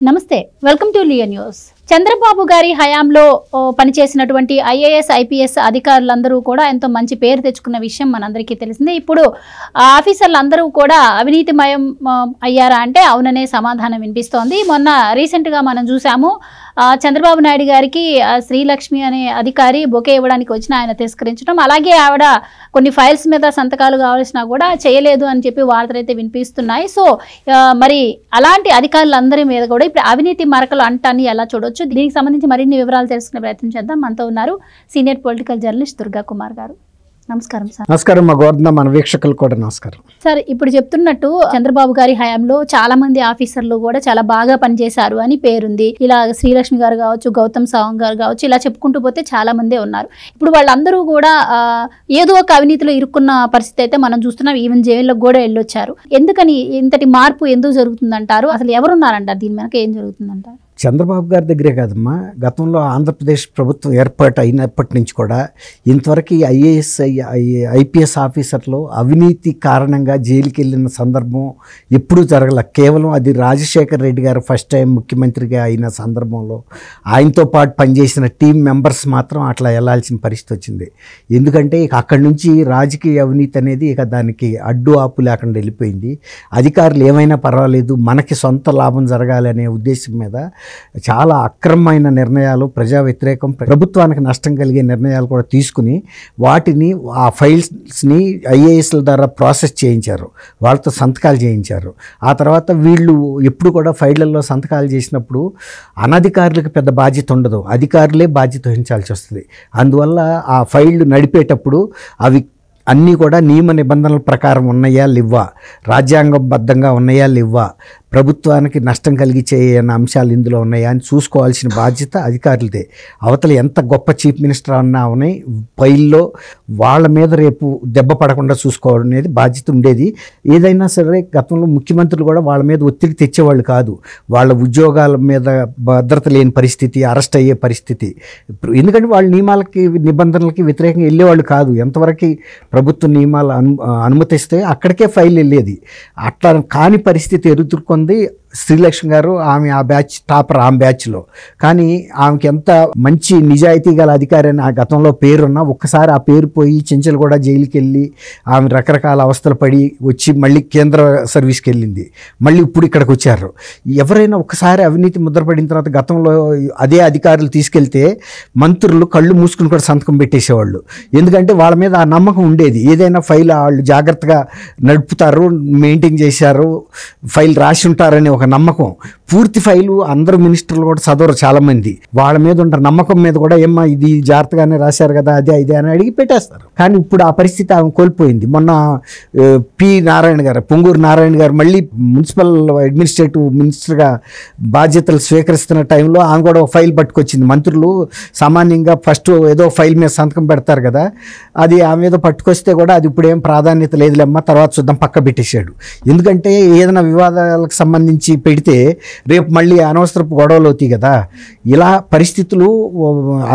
నమస్తే welcome to Leo news. Chandrababu గారి హయాంలో పనిచేసినటువంటి ఐఏఎస్ ఐపీఎస్ అధికారులందరూ కూడా ఎంతో మంచి పేరు తెచ్చుకున్న విషయం మనందరికీ తెలిసిందే. ఇప్పుడు ఆఫీసర్లందరూ కూడా అవినీతిమయం అయ్యారా అంటే అవుననే సమాధానం వినిపిస్తోంది. మొన్న రీసెంట్గా మనం చూసాము, చంద్రబాబు నాయుడు గారికి శ్రీలక్ష్మి అనే అధికారి బొకే ఇవ్వడానికి వచ్చిన ఆయన తిరస్కరించడం, అలాగే ఆవిడ కొన్ని ఫైల్స్ మీద సంతకాలు కావాల్సినా కూడా చేయలేదు అని చెప్పి వార్తలు అయితే వినిపిస్తున్నాయి. సో మరి అలాంటి అధికారులందరి మీద కూడా ఇప్పుడు అవినీతి మరకలు అంటాన్ని ఎలా చూడవచ్చు? దీనికి సంబంధించి మరిన్ని వివరాలు తెలుసుకునే ప్రయత్నం చేద్దాం. మనతో ఉన్నారు senior political journalist Durga Kumar గారు. నమస్కారం సార్. నమస్కారం మా గోవర్ధన, మన వీక్షకులు కూడా నమస్కారం సార్. ఇప్పుడు చెప్తున్నట్టు చంద్రబాబు గారి హయాంలో చాలా మంది ఆఫీసర్లు కూడా చాలా బాగా పనిచేశారు అని పేరుంది. ఇలా శ్రీలక్ష్మి గారు కావచ్చు, గౌతమ్ సావంగ్ గారు కావచ్చు, ఇలా చెప్పుకుంటూ పోతే చాలా మందే ఉన్నారు. ఇప్పుడు వాళ్ళందరూ కూడా ఏదో ఒక అవినీతిలో ఇరుక్కున్న పరిస్థితి అయితే మనం చూస్తున్నాం. ఈవెన్ జైల్లోకి కూడా వెళ్ళొచ్చారు. ఎందుకని ఇంతటి మార్పు ఎందుకు జరుగుతుందంటారు? అసలు ఎవరున్నారంటారు? దీని వెనక ఏం జరుగుతుందంటారు? చంద్రబాబు గారి దగ్గరే కాదమ్మా, గతంలో ఆంధ్రప్రదేశ్ ప్రభుత్వం ఏర్పాటు అయినప్పటి నుంచి కూడా ఇంతవరకు ఐఏఎస్ ఐపీఎస్ ఆఫీసర్లు అవినీతి కారణంగా జైలుకి వెళ్ళిన సందర్భం ఎప్పుడూ జరగల. కేవలం అది రాజశేఖర్ రెడ్డి గారు ఫస్ట్ టైం ముఖ్యమంత్రిగా అయిన సందర్భంలో ఆయనతో పాటు పనిచేసిన టీం మెంబర్స్ మాత్రం అట్లా వెళ్లాల్సిన పరిస్థితి వచ్చింది. ఎందుకంటే ఇక అక్కడి నుంచి రాజకీయ అవినీతి అనేది ఇక దానికి అడ్డు ఆపు లేకుండా వెళ్ళిపోయింది. అధికారులు ఏమైనా పర్వాలేదు, మనకి సొంత లాభం జరగాలి అనే ఉద్దేశం మీద చాలా అక్రమమైన నిర్ణయాలు, ప్రజా వ్యతిరేకం, ప్రభుత్వానికి నష్టం కలిగే నిర్ణయాలు కూడా తీసుకుని వాటిని ఆ ఫైల్స్ని ఐఏఎస్ల ద్వారా ప్రాసెస్ చేయించారు, వాళ్ళతో సంతకాలు చేయించారు. ఆ తర్వాత వీళ్ళు ఎప్పుడు కూడా ఫైళ్లలో సంతకాలు చేసినప్పుడు అనధికారులకు పెద్ద బాధ్యత ఉండదు, అధికారులే బాధ్యత వహించాల్సి వస్తుంది. అందువల్ల ఆ ఫైళ్ళు నడిపేటప్పుడు అవి అన్నీ కూడా నియమ నిబంధనల ప్రకారం ఉన్నాయా లేవా, రాజ్యాంగబద్ధంగా ఉన్నాయా లేవా, ప్రభుత్వానికి నష్టం కలిగించే అంశాలు ఇందులో ఉన్నాయా అని చూసుకోవాల్సిన బాధ్యత అధికారులదే. అవతల ఎంత గొప్ప చీఫ్ మినిస్టర్ అన్నా ఉన్నాయి, ఫైల్లో వాళ్ళ మీద రేపు దెబ్బ పడకుండా చూసుకోవడం అనేది బాధ్యత ఉండేది. ఏదైనా సరే గతంలో ముఖ్యమంత్రులు కూడా వాళ్ళ మీద ఒత్తిడి తెచ్చేవాళ్ళు కాదు. వాళ్ళ ఉద్యోగాల మీద భద్రత లేని పరిస్థితి, అరెస్ట్ అయ్యే పరిస్థితి. ఎందుకంటే వాళ్ళ నియమాలకి నిబంధనలకి వ్యతిరేకంగా వెళ్ళేవాళ్ళు కాదు. ఎంతవరకు ప్రభుత్వ నియమాలు అనుమతిస్తే అక్కడికే ఫైల్ వెళ్ళేది. అట్లా కాని పరిస్థితి ఎదుర్కొంది శ్రీలక్ష్మి గారు. ఆమె ఆ బ్యాచ్ టాపర్, ఆమె బ్యాచ్లో. కానీ ఆమెకి ఎంత మంచి నిజాయితీ గల అధికారి అని ఆ గతంలో పేరున్నా ఒక్కసారి ఆ పేరు పోయి చెంచలు కూడా జైలుకి వెళ్ళి ఆమె రకరకాల అవస్థలు పడి వచ్చి మళ్ళీ కేంద్ర సర్వీస్కి వెళ్ళింది. మళ్ళీ ఇప్పుడు ఇక్కడికి వచ్చారు. ఎవరైనా ఒక్కసారి అవినీతి ముద్రపడిన తర్వాత గతంలో అదే అధికారులు తీసుకెళ్తే మంత్రులు కళ్ళు మూసుకుని కూడా సంతకం పెట్టేసేవాళ్ళు. ఎందుకంటే వాళ్ళ మీద ఆ నమ్మకం ఉండేది. ఏదైనా ఫైల్ వాళ్ళు జాగ్రత్తగా నడుపుతారు, మెయింటైన్ చేశారు, ఫైల్ రాసి ఉంటారని ఒక నమ్మకం. పూర్తి ఫైలు అందరూ మినిస్టర్లు కూడా చదవరు చాలామంది. వాళ్ళ మీద ఉంటారు నమ్మకం మీద కూడా, ఏమ్మా ఇది జాగ్రత్తగానే రాశారు కదా, అదే ఇదే అని అడిగి పెట్టేస్తారు. కానీ ఇప్పుడు ఆ పరిస్థితి ఆమె కోల్పోయింది. మొన్న పి నారాయణ గారు, పొంగూరు నారాయణ గారు మళ్ళీ మున్సిపల్ అడ్మినిస్ట్రేటివ్ మినిస్టర్గా బాధ్యతలు స్వీకరిస్తున్న టైంలో ఆమె కూడా ఒక ఫైల్ పట్టుకొచ్చింది. మంత్రులు సామాన్యంగా ఫస్ట్ ఏదో ఫైల్ మీద సంతకం పెడతారు కదా, అది ఆమె మీద పట్టుకొస్తే కూడా అది ఇప్పుడు ఏం ప్రాధాన్యత లేదులేమ్మా, తర్వాత చూద్దాం పక్క పెట్టేశాడు. ఎందుకంటే ఏదైనా వివాదాలకు సంబంధించి పెడితే రేపు మళ్ళీ అనవసరపు గొడవలు అవుతాయి కదా. ఇలా పరిస్థితులు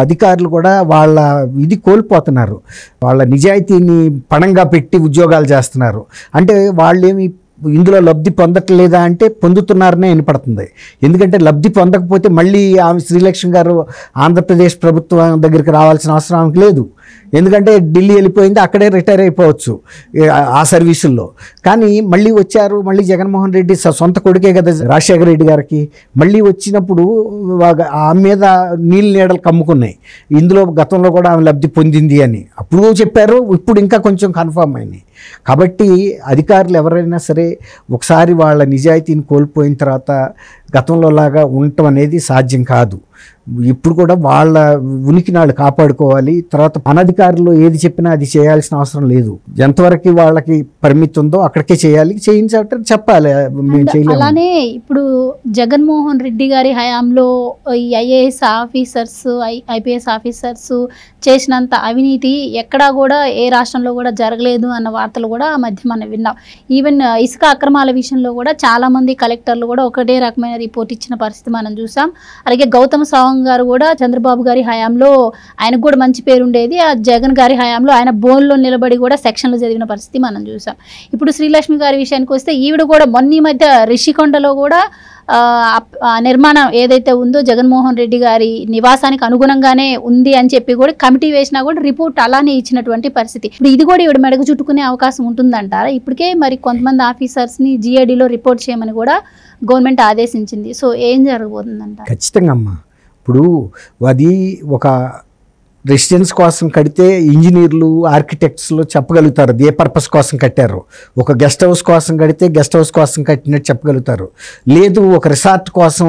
అధికారులు కూడా వాళ్ళ ఇది కోల్పోతున్నారు. వాళ్ళ నిజాయితీని పణంగా పెట్టి ఉద్యోగాలు చేస్తున్నారు. అంటే వాళ్ళేమి ఇందులో లబ్ధి పొందట్లేదా అంటే పొందుతున్నారనే వినపడుతుంది. ఎందుకంటే లబ్ధి పొందకపోతే మళ్ళీ ఆమె శ్రీలక్ష్మి గారు ఆంధ్రప్రదేశ్ ప్రభుత్వం దగ్గరికి రావాల్సిన అవసరం ఆమెకు లేదు. ఎందుకంటే ఢిల్లీ వెళ్ళిపోయింది, అక్కడే రిటైర్ అయిపోవచ్చు ఆ సర్వీసుల్లో. కానీ మళ్ళీ వచ్చారు, మళ్ళీ జగన్మోహన్ రెడ్డి సొంత కొడుకే కదా రాజశేఖర రెడ్డి గారికి. మళ్ళీ వచ్చినప్పుడు ఆమె మీద నీళ్ళు నీడలు కమ్ముకున్నాయి. ఇందులో గతంలో కూడా ఆమె లబ్ధి పొందింది అని అప్పుడు చెప్పారు, ఇప్పుడు ఇంకా కొంచెం కన్ఫర్మ్ అయినాయి. కాబట్టి అధికారులు ఎవరైనా సరే ఒకసారి వాళ్ళ నిజాయితీని కోల్పోయిన తర్వాత గతంలో లాగా ఉండటం అనేది సాధ్యం కాదు. ఇప్పుడు కూడా వాళ్ళ ఉనికి నాళ్ళు కాపాడుకోవాలి. తర్వాత అనధికారులు ఏది చెప్పినా అది చేయాల్సిన అవసరం లేదు. ఎంతవరకు వాళ్ళకి పరిమితి ఉందో అక్కడికే చేయాలి, చేయించాలంటే చెప్పాలి. అలానే ఇప్పుడు జగన్మోహన్ రెడ్డి గారి హయాంలో ఈ ఐఏఎస్ ఆఫీసర్స్, ఐపీఎస్ ఆఫీసర్స్ చేసినంత అవినీతి ఎక్కడా కూడా ఏ రాష్ట్రంలో కూడా జరగలేదు అన్న వార్తలు కూడా ఆ మధ్య మనం విన్నాం. ఈవెన్ ఇసుక అక్రమాల విషయంలో కూడా చాలా మంది కలెక్టర్లు కూడా ఒకటే రకమైన రిపోర్ట్ ఇచ్చిన పరిస్థితి మనం చూసాం. అలాగే గౌతమ్ సావంగ్ గారు కూడా చంద్రబాబు గారి హయాంలో ఆయనకు కూడా మంచి పేరు ఉండేది. ఆ జగన్ గారి హయాంలో ఆయన బోన్లో నిలబడి కూడా సెక్షన్లు చదివిన పరిస్థితి మనం చూసాం. ఇప్పుడు శ్రీలక్ష్మి గారి విషయానికి వస్తే ఈవిడ కూడా మొన్న ఈ మధ్య రిషికొండలో కూడా నిర్మాణం ఏదైతే ఉందో జగన్మోహన్ రెడ్డి గారి నివాసానికి అనుగుణంగానే ఉంది అని చెప్పి కూడా కమిటీ వేసినా కూడా రిపోర్ట్ అలానే ఇచ్చినటువంటి పరిస్థితి. ఇప్పుడు ఇది కూడా ఇవిడ మెడకు చుట్టుకునే అవకాశం ఉంటుందంటారా? ఇప్పటికే మరి కొంతమంది ఆఫీసర్స్ని జిఐడిలో రిపోర్ట్ చేయమని కూడా గవర్నమెంట్ ఆదేశించింది. సో ఏం జరగబోతుందంట? ఖచ్చితంగా అమ్మా. ఇప్పుడు అది ఒక రెసిడెన్స్ కోసం కడితే ఇంజనీర్లు ఆర్కిటెక్ట్స్లో చెప్పగలుగుతారు ఏ పర్పస్ కోసం కట్టారు. ఒక గెస్ట్ హౌస్ కోసం కడితే గెస్ట్ హౌస్ కోసం కట్టినట్టు చెప్పగలుగుతారు. లేదు ఒక రిసార్ట్ కోసం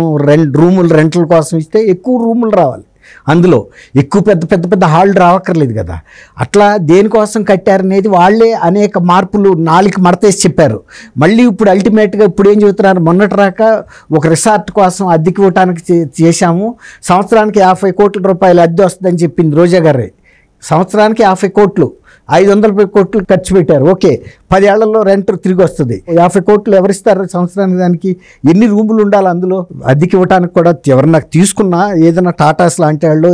రూములు రెంట్ల కోసం ఇస్తే ఎక్కువ రూములు రావాలి, అందులో ఎక్కువ పెద్ద పెద్ద పెద్ద హాళ్ళు రావక్కర్లేదు కదా. అట్లా దేనికోసం కట్టారనేది వాళ్ళే అనేక మార్పులు 4 మడతేసి చెప్పారు. మళ్ళీ ఇప్పుడు అల్టిమేట్గా ఇప్పుడు ఏం చెబుతున్నారు, మొన్నటి రాక ఒక రిసార్ట్ కోసం అద్దెకి ఇవ్వటానికి చేశాము, సంవత్సరానికి 50 కోట్ల రూపాయలు అద్దె వస్తుందని చెప్పింది రోజా గారే. సంవత్సరానికి 50 కోట్లు 500 కోట్లు ఖర్చు పెట్టారు. ఓకే, 10 ఏళ్లలో రెంట్ తిరిగి వస్తుంది. 50 కోట్లు ఎవరిస్తారు సంవత్సరానికి? దానికి ఎన్ని రూములు ఉండాలి అందులో? అద్దెకి ఇవ్వడానికి కూడా ఎవరన్నా తీసుకున్నా, ఏదైనా టాటాస్ లాంటి వాళ్ళు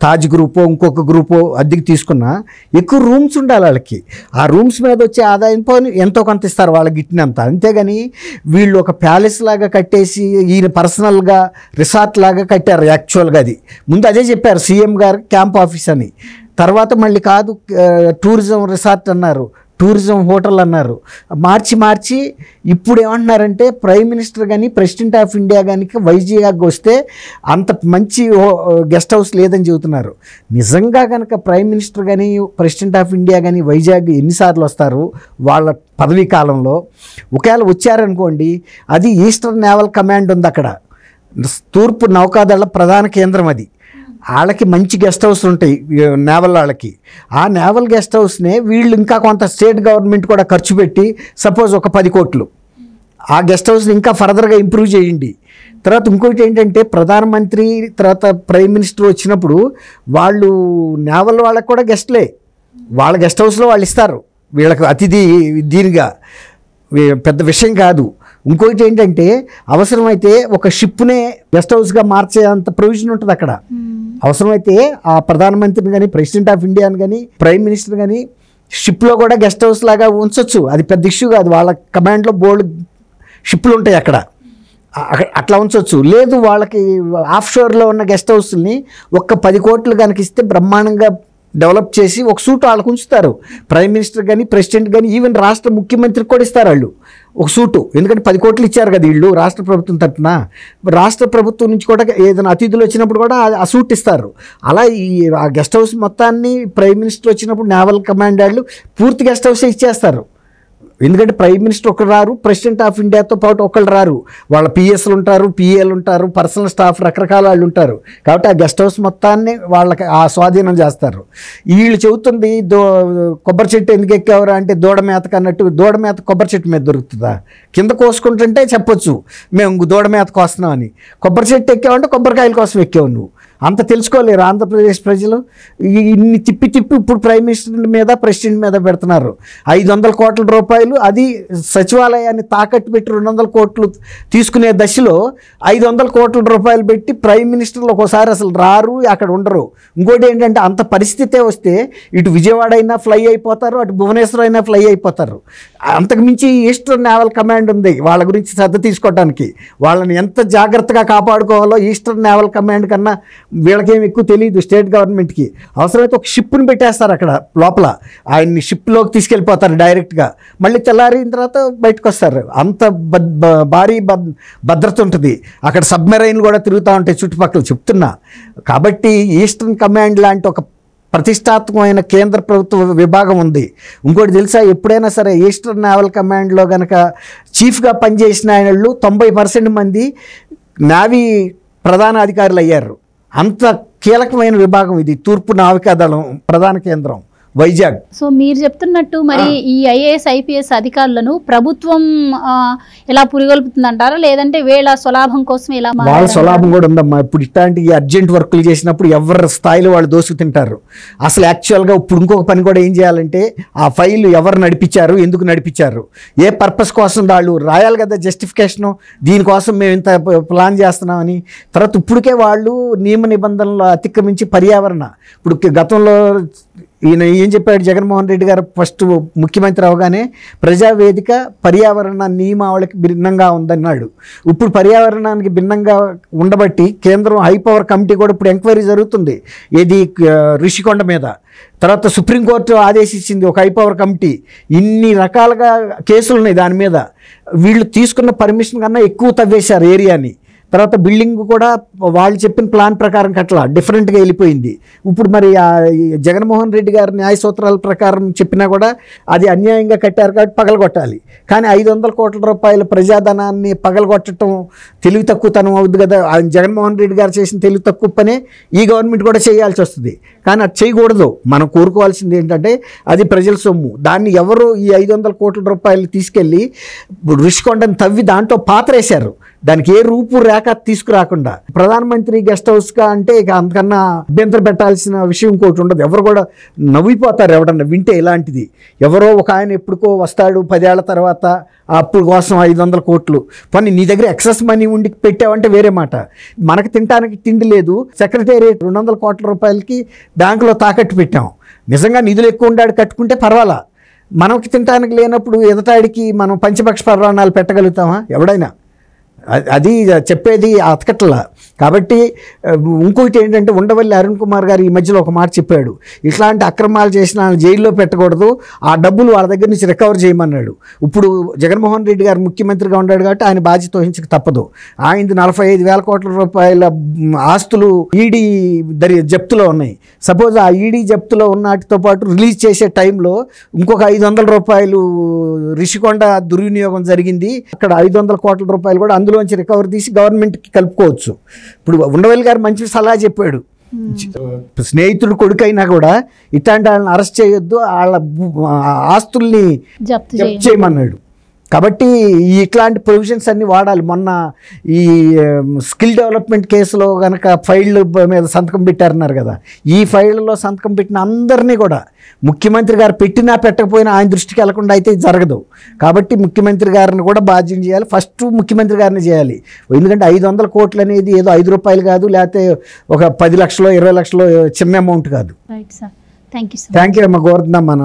తాజ్ గ్రూపో ఇంకొక గ్రూపో అద్దెకి తీసుకున్నా ఎక్కువ రూమ్స్ ఉండాలి వాళ్ళకి. ఆ రూమ్స్ మీద వచ్చే ఆదాయం పోని ఎంతో కొంత ఇస్తారు వాళ్ళకి గిట్టినంత. అంతేగాని వీళ్ళు ఒక ప్యాలెస్ లాగా కట్టేసి ఈయన పర్సనల్గా రిసార్ట్ లాగా కట్టారు. యాక్చువల్గా అది ముందు అదే చెప్పారు సీఎం గారు క్యాంప్ ఆఫీస్ అని. తర్వాత మళ్ళీ కాదు టూరిజం రిసార్ట్ అన్నారు, టూరిజం హోటల్ అన్నారు. మార్చి ఇప్పుడు ఏమంటున్నారంటే ప్రైమ్ మినిస్టర్ కానీ ప్రెసిడెంట్ ఆఫ్ ఇండియా కానీ వైజాగ్ వస్తే అంత మంచి గెస్ట్ హౌస్ లేదని చెబుతున్నారు. నిజంగా కనుక ప్రైమ్ మినిస్టర్ కానీ ప్రెసిడెంట్ ఆఫ్ ఇండియా కానీ వైజాగ్ ఎన్నిసార్లు వస్తారు వాళ్ళ పదవీ కాలంలో? ఒకవేళ వచ్చారనుకోండి, అది ఈస్టర్న్ నేవల్ కమాండ్ ఉంది అక్కడ, తూర్పు నౌకాదళ ప్రధాన కేంద్రం. అది వాళ్ళకి మంచి గెస్ట్ హౌస్ ఉంటాయి నేవల్ వాళ్ళకి. ఆ నేవల్ గెస్ట్ హౌస్నే వీళ్ళు ఇంకా కొంత స్టేట్ గవర్నమెంట్ కూడా ఖర్చు పెట్టి సపోజ్ ఒక 10 కోట్లు ఆ గెస్ట్ హౌస్ని ఇంకా ఫర్దర్గా ఇంప్రూవ్ చేయండి. తర్వాత ఇంకోటి ఏంటంటే ప్రధానమంత్రి తర్వాత ప్రైమ్ మినిస్టర్ వచ్చినప్పుడు వాళ్ళు నేవల్ వాళ్ళకి కూడా గెస్ట్లే, వాళ్ళ గెస్ట్ హౌస్లో వాళ్ళు ఇస్తారు వీళ్ళకి అతిథి దీనిగా, పెద్ద విషయం కాదు. ఇంకొకటి ఏంటంటే అవసరమైతే ఒక షిప్నే గెస్ట్ హౌస్గా మార్చే అంత ప్రొవిజన్ ఉంటుంది అక్కడ. అవసరమైతే ఆ ప్రధానమంత్రిని కానీ ప్రెసిడెంట్ ఆఫ్ ఇండియాని కానీ ప్రైమ్ మినిస్టర్ కానీ షిప్లో కూడా గెస్ట్ హౌస్ లాగా ఉంచవచ్చు. అది పెద్ద ఇష్యూ కాదు. వాళ్ళ కమాండ్లో బోల్డ్ షిప్లు ఉంటాయి అక్కడ, అట్లా ఉంచవచ్చు. లేదు వాళ్ళకి ఆఫ్ షోర్లో ఉన్న గెస్ట్ హౌస్ని ఒక్క 10 కోట్లు కనుక ఇస్తే బ్రహ్మాండంగా డెవలప్ చేసి ఒక సూట్ వాళ్ళకు ఉంచుతారు. ప్రైమ్ మినిస్టర్ కానీ ప్రెసిడెంట్ కానీ ఈవెన్ రాష్ట్ర ముఖ్యమంత్రికి కూడా ఇస్తారు వాళ్ళు ఒక సూటు. ఎందుకంటే 10 కోట్లు ఇచ్చారు కదా వీళ్ళు రాష్ట్ర ప్రభుత్వం తరఫున. రాష్ట్ర ప్రభుత్వం నుంచి కూడా ఏదైనా అతిథులు వచ్చినప్పుడు కూడా ఆ సూట్ ఇస్తారు. అలా ఆ గెస్ట్ హౌస్ మొత్తాన్ని ప్రైమ్ మినిస్టర్ వచ్చినప్పుడు నేవల్ కమాండ్ వాళ్ళు పూర్తి గెస్ట్ హౌసే ఇచ్చేస్తారు. ఎందుకంటే ప్రైమ్ మినిస్టర్ ఒకరు రారు, ప్రెసిడెంట్ ఆఫ్ ఇండియాతో పాటు ఒకళ్ళు రారు, వాళ్ళ పిఎస్లు ఉంటారు, పిఏలు ఉంటారు, పర్సనల్ స్టాఫ్ రకరకాల వాళ్ళు ఉంటారు. కాబట్టి ఆ గెస్ట్ హౌస్ మొత్తాన్ని వాళ్ళకి ఆ స్వాధీనం చేస్తారు. వీళ్ళు చెబుతుంది కొబ్బరి చెట్టు ఎందుకు ఎక్కేవరా అంటే దూడ మేతకు అన్నట్టు, దూడ మేత కొబ్బరి చెట్టు మీద దొరుకుతుందా? కింద కోసుకుంటుంటే చెప్పొచ్చు మేము దూడ మేతకు వస్తున్నామని. కొబ్బరి చెట్టు ఎక్కావంటే కొబ్బరికాయల కోసం ఎక్కావు నువ్వు. అంత తెలుసుకోలేరు ఆంధ్రప్రదేశ్ ప్రజలు. ఇన్ని తిప్పి ఇప్పుడు ప్రైమ్ మినిస్టర్ మీద ప్రెసిడెంట్ మీద పెడుతున్నారు 500 కోట్ల రూపాయలు. అది సచివాలయాన్ని తాకట్టు పెట్టి 200 కోట్లు తీసుకునే దశలో 500 కోట్ల రూపాయలు పెట్టి ప్రైమ్ మినిస్టర్లు ఒకసారి అసలు రారు, అక్కడ ఉండరు. ఇంకోటి ఏంటంటే అంత పరిస్థితే వస్తే ఇటు విజయవాడ అయినా ఫ్లై అయిపోతారు, అటు భువనేశ్వర్ అయినా ఫ్లై అయిపోతారు. అంతకుమించి ఈస్టర్న్ నేవల్ కమాండ్ ఉంది వాళ్ళ గురించి శ్రద్ధ తీసుకోవడానికి. వాళ్ళని ఎంత జాగ్రత్తగా కాపాడుకోవాలో ఈస్టర్న్ నేవల్ కమాండ్ కన్నా వీళ్ళకేం ఎక్కువ తెలియదు స్టేట్ గవర్నమెంట్కి. అవసరమైతే ఒక షిప్ని పెట్టేస్తారు అక్కడ లోపల, ఆయన్ని షిప్లోకి తీసుకెళ్ళిపోతారు డైరెక్ట్గా, మళ్ళీ తెల్లారిన తర్వాత బయటకు వస్తారు. అంత భారీ భద్రత ఉంటుంది అక్కడ. సబ్మెరైన్లు కూడా తిరుగుతూ ఉంటాయి చుట్టుపక్కల చెప్తున్నా. కాబట్టి ఈస్టర్న్ కమాండ్ లాంటి ఒక ప్రతిష్టాత్మకమైన కేంద్ర ప్రభుత్వ విభాగం ఉంది. ఇంకోటి తెలుసా, ఎప్పుడైనా సరే ఈస్టర్న్ నేవల్ కమాండ్లో కనుక చీఫ్గా పనిచేసిన వాళ్ళు 90% మంది నావీ ప్రధాన అధికారులు అయ్యారు. అంత కీలకమైన విభాగం ఇది. తూర్పు నావికాదళం ప్రధాన కేంద్రం వైజాగ్. సో మీరు చెప్తున్నట్టు మరి ఈ ఐఏఎస్ ఐపీఎస్ అధికారులను ప్రభుత్వం ఎలా పురిగొల్పుతుందంటారా, లేదంటే వీళ్ళ స్వలాభం కోసం ఎలా? వాళ్ళ స్వలాభం కూడా ఉందమ్మా. ఇప్పుడు ఇట్లాంటి అర్జెంట్ వర్కులు చేసినప్పుడు ఎవరి స్థాయిలో వాళ్ళు దోసుకు తింటారు. అసలు యాక్చువల్గా ఇప్పుడు ఇంకొక పని కూడా ఏం చేయాలంటే ఆ ఫైల్ ఎవరు నడిపించారు, ఎందుకు నడిపించారు, ఏ పర్పస్ కోసం వాళ్ళు రాయాలి కదా జస్టిఫికేషను. దీనికోసం మేము ఇంత ప్లాన్ చేస్తున్నామని. తర్వాత ఇప్పటికే వాళ్ళు నియమ నిబంధనలు అతిక్రమించి పర్యావరణ ఇప్పుడు గతంలో ఈయన ఏం చెప్పాడు జగన్మోహన్ రెడ్డి గారు ఫస్ట్ ముఖ్యమంత్రి అవగానే ప్రజావేదిక పర్యావరణ నియమావళికి భిన్నంగా ఉందన్నాడు. ఇప్పుడు పర్యావరణానికి భిన్నంగా ఉండబట్టి కేంద్రం హై పవర్ కమిటీ కూడా ఇప్పుడు ఎంక్వైరీ జరుగుతుంది ఏది రిషికొండ మీద. తర్వాత సుప్రీంకోర్టు ఆదేశించింది ఒక హై పవర్ కమిటీ. ఇన్ని రకాలుగా కేసులు ఉన్నాయి దాని మీద. వీళ్ళు తీసుకున్న పర్మిషన్ కన్నా ఎక్కువ తవ్వేశారు ఏరియాని. తర్వాత బిల్డింగ్ కూడా వాళ్ళు చెప్పిన ప్లాన్ ప్రకారం కట్టలా, డిఫరెంట్గా వెళ్ళిపోయింది. ఇప్పుడు మరి జగన్మోహన్ రెడ్డి గారి న్యాయ సూత్రాల ప్రకారం చెప్పినా కూడా అది అన్యాయంగా కట్టారు కాబట్టి పగలగొట్టాలి. కానీ 500 కోట్ల రూపాయల ప్రజాధనాన్ని పగలగొట్టడం తెలివి తక్కువతనం అవుద్ది కదా. జగన్మోహన్ రెడ్డి గారు చేసిన తెలివి తక్కువ పనే ఈ గవర్నమెంట్ కూడా చేయాల్సి వస్తుంది. కానీ అది చేయకూడదు. మనం కోరుకోవాల్సింది ఏంటంటే అది ప్రజల సొమ్ము. దాన్ని ఎవరు ఈ 500 కోట్ల రూపాయలు తీసుకెళ్ళి రిషికొండను తవ్వి దాంట్లో పాతరేశారు. దానికి ఏ రూపు రేఖ తీసుకురాకుండా ప్రధానమంత్రి గెస్ట్ హౌస్గా అంటే ఇక అంతకన్నా అభ్యంతరం పెట్టాల్సిన విషయం ఇంకోటి ఉండదు. ఎవరు కూడా నవ్విపోతారు ఎవడన్నా వింటే ఇలాంటిది. ఎవరో ఒక ఆయన ఎప్పుడుకో వస్తాడు 10 ఏళ్ల తర్వాత అప్పుడు కోసం 500 కోట్లు పని నీ దగ్గర ఎక్సెస్ మనీ ఉండి పెట్టావంటే వేరే మాట. మనకు తినడానికి తిండి లేదు. సెక్రటేరియట్ 200 కోట్ల రూపాయలకి బ్యాంకులో తాకట్టు పెట్టాం. నిజంగా నిధులు ఎక్కువ ఉండాడు కట్టుకుంటే పర్వాలా. మనకి తినడానికి లేనప్పుడు ఎదటాడికి మనం పంచపక్ష పర్వాణాలు పెట్టగలుగుతామా ఎవడైనా? అది చెప్పేది అతకట్లా. కాబట్టి ఇంకొకటి ఏంటంటే ఉండవల్లి అరుణ్ కుమార్ గారు ఈ మధ్యలో ఒక మాట చెప్పాడు, ఇట్లాంటి అక్రమాలు చేసిన జైల్లో పెట్టకూడదు, ఆ డబ్బులు వాళ్ళ దగ్గర నుంచి రికవర్ చేయమన్నాడు. ఇప్పుడు జగన్మోహన్ రెడ్డి గారు ముఖ్యమంత్రిగా ఉన్నాడు కాబట్టి ఆయన బాధ్యత వహించక తప్పదు. ఆయనది 45,000 కోట్ల రూపాయల ఆస్తులు ఈడీ జప్తులో ఉన్నాయి. సపోజ్ ఆ ఈడీ జప్తులో ఉన్న వాటితో పాటు రిలీజ్ చేసే టైంలో ఇంకొక 500 రూపాయలు రిషికొండ దుర్వినియోగం జరిగింది, అక్కడ 500 కోట్ల రూపాయలు కూడా అందులోంచి రికవర్ తీసి గవర్నమెంట్కి కలుపుకోవచ్చు. ఇప్పుడు ఉండవల్లి గారు మంచి సలహా చెప్పాడు, స్నేహితుడు కొడుకైనా కూడా ఇట్లాంటి వాళ్ళని అరెస్ట్ చేయొద్దు, వాళ్ళ ఆస్తుల్ని జప్తు చేయమన్నాడు. కాబట్టి ఇట్లాంటి ప్రొవిజన్స్ అన్నీ వాడాలి. మొన్న ఈ స్కిల్ డెవలప్మెంట్ కేసులో కనుక ఫైళ్ళ మీద సంతకం పెట్టారన్నారు కదా, ఈ ఫైళ్ళలో సంతకం పెట్టిన అందరినీ కూడా ముఖ్యమంత్రి గారు పెట్టినా పెట్టకపోయినా ఆయన దృష్టికి వెళ్లకుండా అయితే జరగదు. కాబట్టి ముఖ్యమంత్రి గారిని కూడా బాధ్యం చేయాలి. ఫస్ట్ ముఖ్యమంత్రి గారిని చేయాలి. ఎందుకంటే 500 కోట్లు అనేది ఏదో 5 రూపాయలు కాదు, లేకపోతే ఒక 10 లక్షలు 20 లక్షలు చిన్న అమౌంట్ కాదు. థ్యాంక్ యూ అమ్మ గోవర్ధన్. మన